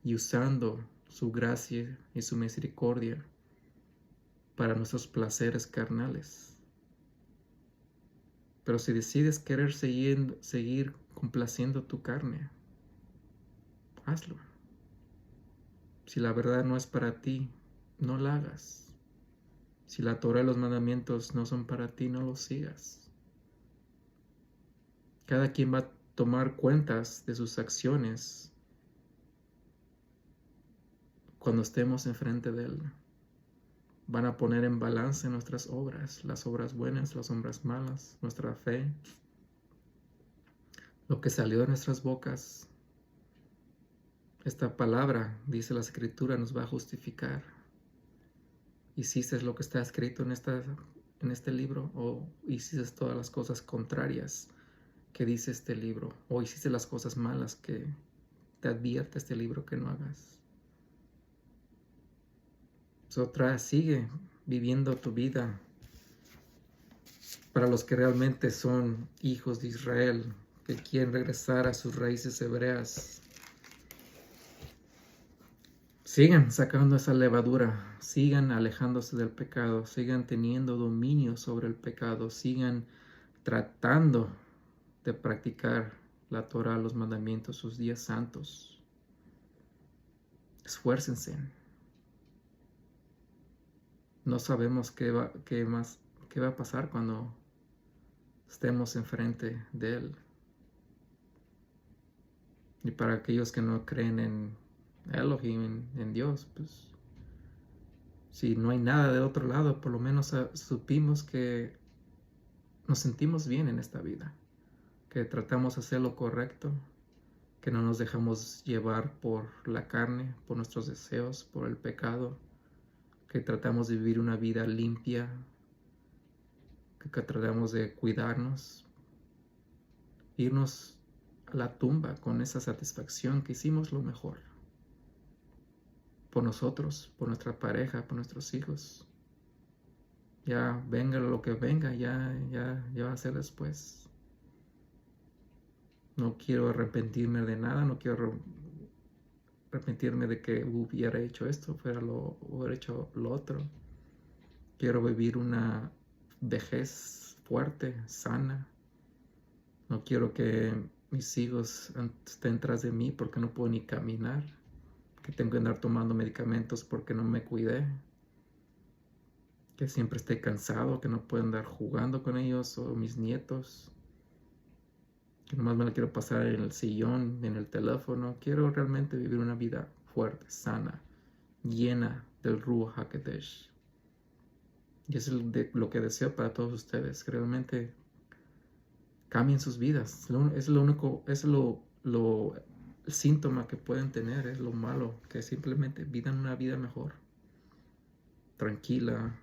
y usando su gracia y su misericordia para nuestros placeres carnales. Pero si decides querer seguir complaciendo tu carne, hazlo. Si la verdad no es para ti, no la hagas. Si la Torah y los mandamientos no son para ti, no los sigas. Cada quien va a tomar cuentas de sus acciones cuando estemos enfrente de Él. Van a poner en balance nuestras obras, las obras buenas, las obras malas, nuestra fe, lo que salió de nuestras bocas. Esta palabra, dice la Escritura, nos va a justificar. ¿Hiciste lo que está escrito en este libro? ¿O hiciste todas las cosas contrarias que dice este libro? ¿O hiciste las cosas malas que te advierte este libro que no hagas? Sigue viviendo tu vida para los que realmente son hijos de Israel, que quieren regresar a sus raíces hebreas. Sigan sacando esa levadura, sigan alejándose del pecado, sigan teniendo dominio sobre el pecado, sigan tratando de practicar la Torah, los mandamientos, sus días santos. Esfuércense. No sabemos qué va a pasar cuando estemos enfrente de Él. Y para aquellos que no creen en Elohim, en Dios, pues si no hay nada de otro lado, por lo menos supimos que nos sentimos bien en esta vida, que tratamos de hacer lo correcto, que no nos dejamos llevar por la carne, por nuestros deseos, por el pecado, que tratamos de vivir una vida limpia, que tratamos de cuidarnos, irnos a la tumba con esa satisfacción que hicimos lo mejor por nosotros, por nuestra pareja, por nuestros hijos. Ya venga lo que venga, ya va a ser después. No quiero arrepentirme de nada, no quiero arrepentirme de que hubiera hecho esto, hubiera hecho lo otro. Quiero vivir una vejez fuerte, sana. No quiero que mis hijos estén tras de mí porque no puedo ni caminar, que tengo que andar tomando medicamentos porque no me cuidé, que siempre esté cansado, que no puedo andar jugando con ellos o mis nietos, que nomás me la quiero pasar en el sillón, en el teléfono. Quiero realmente vivir una vida fuerte, sana, llena del Ruach HaKodesh. Y eso es lo que deseo para todos ustedes, que realmente cambien sus vidas. Es lo único, es el síntoma que pueden tener, es lo malo, que simplemente vivan una vida mejor, tranquila,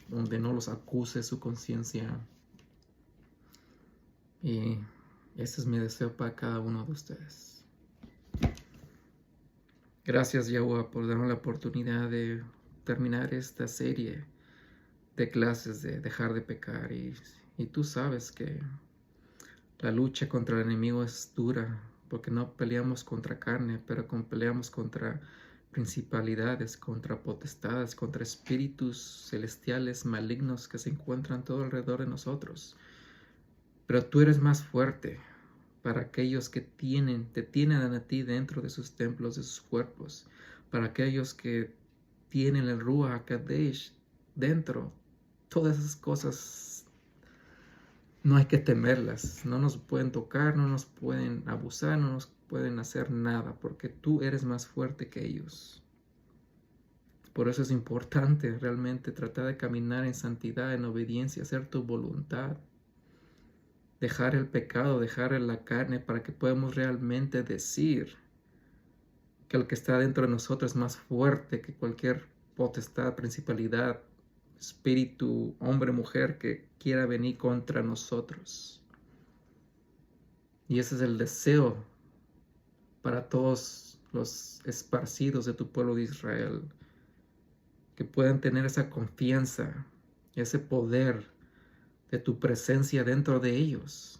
donde no los acuse su conciencia. Y ese es mi deseo para cada uno de ustedes. Gracias, Yahweh, por darme la oportunidad de terminar esta serie de clases de dejar de pecar. Y tú sabes que la lucha contra el enemigo es dura, porque no peleamos contra carne, pero peleamos contra principalidades, contra potestades, contra espíritus celestiales malignos que se encuentran todo alrededor de nosotros. Pero tú eres más fuerte para aquellos que te tienen a ti dentro de sus templos, de sus cuerpos, para aquellos que tienen el Ruach HaKodesh dentro. Todas esas cosas no hay que temerlas, no nos pueden tocar, no nos pueden abusar, no nos pueden hacer nada, porque tú eres más fuerte que ellos. Por eso es importante realmente tratar de caminar en santidad, en obediencia, hacer tu voluntad. Dejar el pecado, dejar la carne, para que podamos realmente decir que el que está dentro de nosotros es más fuerte que cualquier potestad, principalidad, espíritu, hombre, mujer que quiera venir contra nosotros. Y ese es el deseo para todos los esparcidos de tu pueblo de Israel, que puedan tener esa confianza, ese poder de tu presencia dentro de ellos,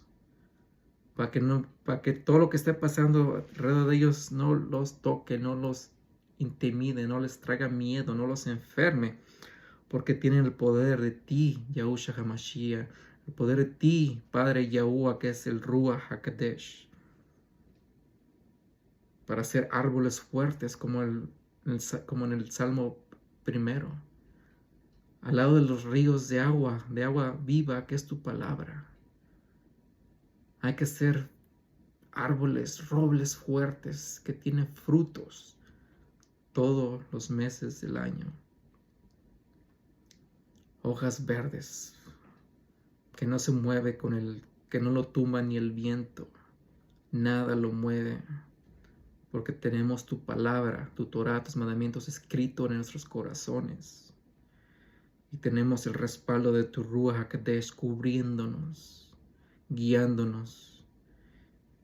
para que todo lo que esté pasando alrededor de ellos no los toque, no los intimide, no les traiga miedo, no los enferme, porque tienen el poder de ti, Yahushua HaMashiach, el poder de ti, Padre Yahuwah, que es el Ruach HaKodesh, para hacer árboles fuertes como en el Salmo 1, al lado de los ríos de agua viva, que es tu palabra. Hay que ser árboles, robles fuertes que tienen frutos todos los meses del año. Hojas verdes, que no se mueve que no lo tumba ni el viento. Nada lo mueve, porque tenemos tu palabra, tu Torah, tus mandamientos escritos en nuestros corazones. Y tenemos el respaldo de tu Ruach HaKodesh cubriéndonos, guiándonos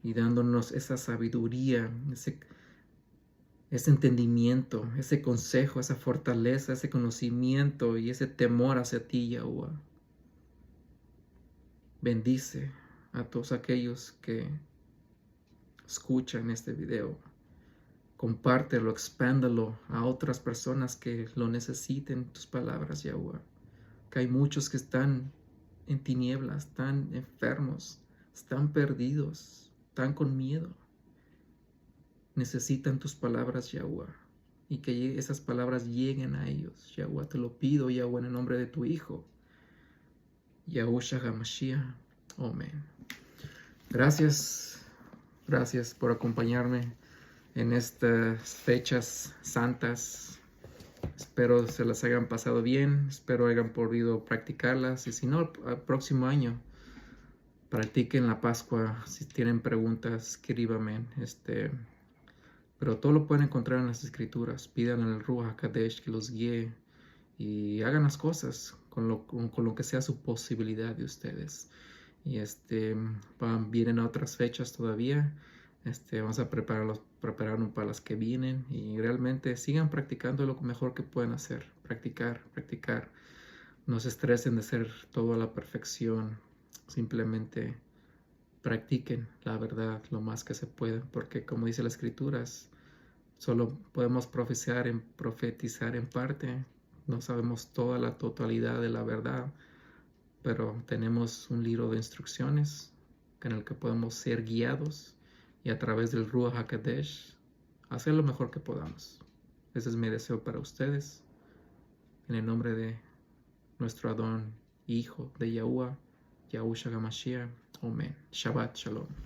y dándonos esa sabiduría, ese entendimiento, ese consejo, esa fortaleza, ese conocimiento y ese temor hacia ti, Yahuwah. bendice a todos aquellos que escuchan este video. Compártelo, expándalo a otras personas que lo necesiten, tus palabras, Yahuwah. Que hay muchos que están en tinieblas, están enfermos, están perdidos, están con miedo. Necesitan tus palabras, Yahuwah. Y que esas palabras lleguen a ellos. Yahuwah, te lo pido, Yahuwah, en el nombre de tu Hijo, Yahushua HaMashiach. Amén. Gracias por acompañarme en estas fechas santas. Espero se las hayan pasado bien, espero hayan podido practicarlas, y si no, el próximo año practiquen la Pascua. Si tienen preguntas, escríbanme. Pero todo lo pueden encontrar en las Escrituras. Pidan al Ruach HaKodesh que los guíe y hagan las cosas con lo que sea su posibilidad de ustedes. Y vienen otras fechas todavía. Vamos a prepararnos para las que vienen, y realmente sigan practicando lo mejor que pueden hacer. Practicar. No se estresen de hacer todo a la perfección. Simplemente practiquen la verdad lo más que se pueda, porque como dice las Escrituras, solo podemos profetizar en parte. No sabemos toda la totalidad de la verdad, pero tenemos un libro de instrucciones en el que podemos ser guiados, y a través del Ruach HaKodesh hacer lo mejor que podamos. Ese es mi deseo para ustedes. En el nombre de nuestro Adón, Hijo de Yahuwah, Yahushua HaMashiach. Amén. Shabbat Shalom.